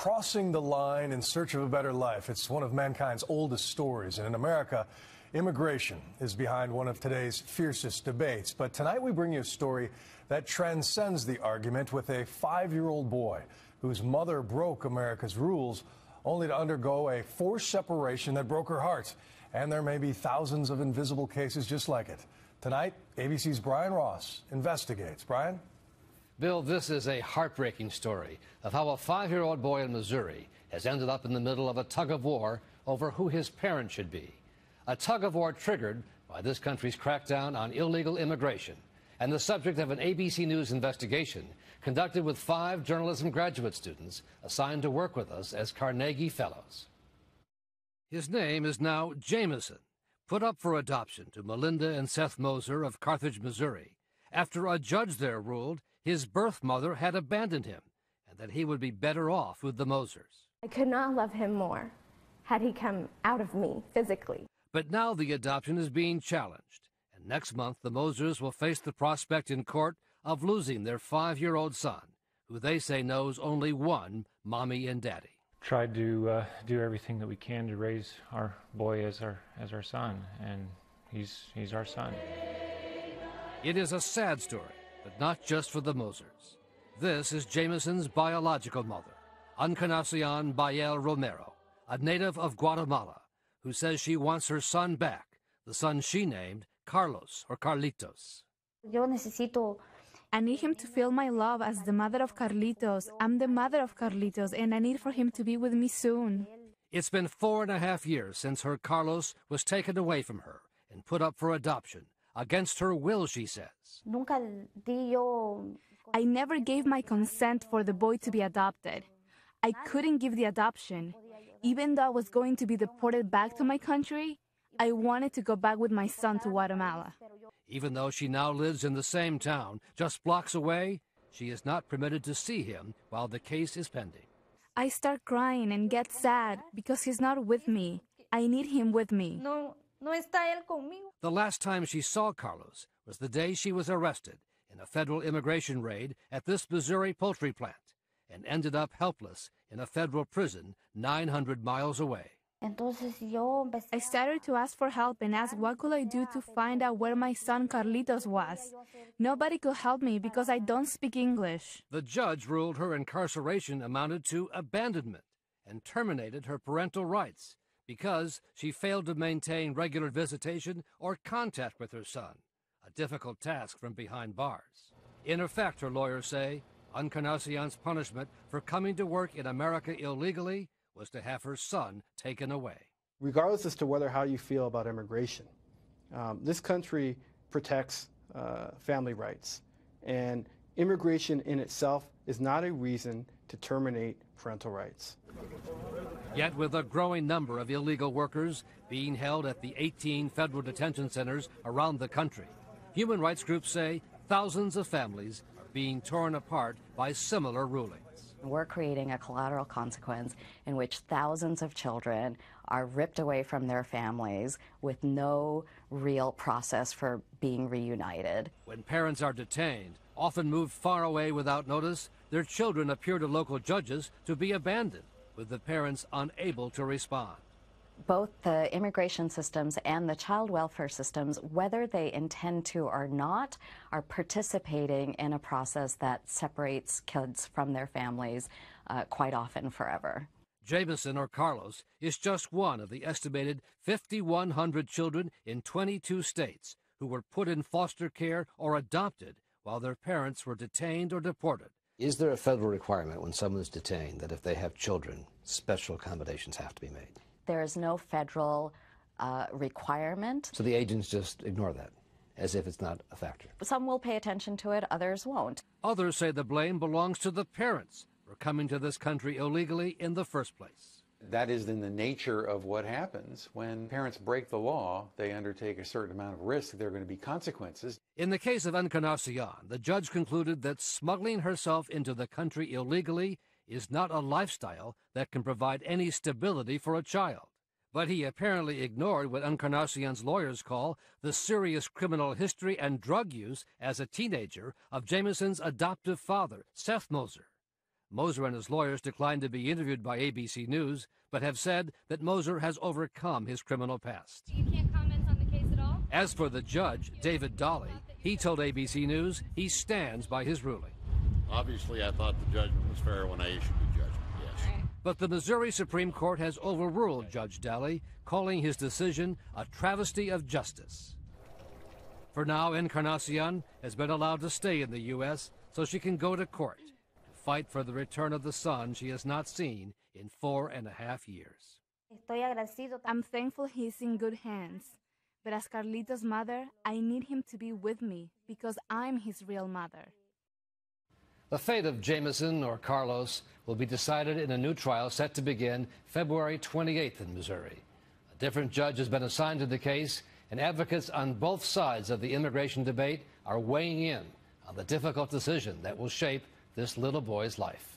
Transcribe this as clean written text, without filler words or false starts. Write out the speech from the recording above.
crossing the line in search of a better life. It's one of mankind's oldest stories. And in America, immigration is behind one of today's fiercest debates. But tonight we bring you a story that transcends the argument with a 5-year-old boy whose mother broke America's rules only to undergo a forced separation that broke her heart. And there may be thousands of invisible cases just like it. Tonight, ABC's Brian Ross investigates. Brian? Bill, this is a heartbreaking story of how a 5-year-old boy in Missouri has ended up in the middle of a tug-of-war over who his parents should be. A tug-of-war triggered by this country's crackdown on illegal immigration and the subject of an ABC News investigation conducted with 5 journalism graduate students assigned to work with us as Carnegie Fellows. His name is now Jameson, put up for adoption to Melinda and Seth Moser of Carthage, Missouri, after a judge there ruled his birth mother had abandoned him and that he would be better off with the Mosers. I could not love him more had he come out of me physically. But now the adoption is being challenged, and next month the Mosers will face the prospect in court of losing their 5-year-old son, who they say knows only one mommy and daddy. Tried to do everything that we can to raise our boy as our son, and he's our son. It is a sad story, but not just for the Mosers. This is Jameson's biological mother, Encarnacion Bayel Romero, a native of Guatemala, who says she wants her son back, the son she named Carlos or Carlitos. I need him to feel my love as the mother of Carlitos. I'm the mother of Carlitos, and I need for him to be with me soon. It's been 4.5 years since her Carlos was taken away from her and put up for adoption, against her will, she says. I never gave my consent for the boy to be adopted. I couldn't give the adoption. Even though I was going to be deported back to my country, I wanted to go back with my son to Guatemala. Even though she now lives in the same town, just blocks away, she is not permitted to see him while the case is pending. I start crying and get sad because he's not with me. I need him with me. No está él conmigo. The last time she saw Carlos was the day she was arrested in a federal immigration raid at this Missouri poultry plant and ended up helpless in a federal prison 900 miles away. I started to ask for help and ask what could I do to find out where my son Carlitos was. Nobody could help me because I don't speak English. The judge ruled her incarceration amounted to abandonment and terminated her parental rights because she failed to maintain regular visitation or contact with her son, a difficult task from behind bars. In effect, her lawyers say, Encarnacion's punishment for coming to work in America illegally was to have her son taken away. Regardless as to how you feel about immigration, this country protects family rights, and immigration in itself is not a reason to terminate parental rights. Yet with a growing number of illegal workers being held at the 18 federal detention centers around the country, human rights groups say thousands of families are being torn apart by similar rulings. We're creating a collateral consequence in which thousands of children are ripped away from their families with no real process for being reunited. When parents are detained, often moved far away without notice, their children appear to local judges to be abandoned, with the parents unable to respond. Both the immigration systems and the child welfare systems, whether they intend to or not, are participating in a process that separates kids from their families quite often forever. Jameson, or Carlos, is just one of the estimated 5,100 children in 22 states who were put in foster care or adopted while their parents were detained or deported. Is there a federal requirement when someone is detained that if they have children, special accommodations have to be made? There is no federal requirement. So the agents just ignore that, as if it's not a factor. Some will pay attention to it, others won't. Others say the blame belongs to the parents for coming to this country illegally in the first place. That is in the nature of what happens. When parents break the law, they undertake a certain amount of risk. There are going to be consequences. In the case of Encarnacion, the judge concluded that smuggling herself into the country illegally is not a lifestyle that can provide any stability for a child. But he apparently ignored what Encarnacion's lawyers call the serious criminal history and drug use as a teenager of Jameson's adoptive father, Seth Moser. Moser and his lawyers declined to be interviewed by ABC News, but have said that Moser has overcome his criminal past. You can't comment on the case at all? As for the judge, David Dolly, he told ABC News he stands by his ruling. Obviously, I thought the judgment was fair when I issued the judgment, yes. But the Missouri Supreme Court has overruled Judge Dolly, calling his decision a travesty of justice. For now, Encarnacion has been allowed to stay in the U.S. so she can go to court to fight for the return of the son she has not seen in 4.5 years. I'm thankful he's in good hands. But as Carlito's mother, I need him to be with me because I'm his real mother. The fate of Jameson or Carlos will be decided in a new trial set to begin February 28th in Missouri. A different judge has been assigned to the case, and advocates on both sides of the immigration debate are weighing in on the difficult decision that will shape this little boy's life.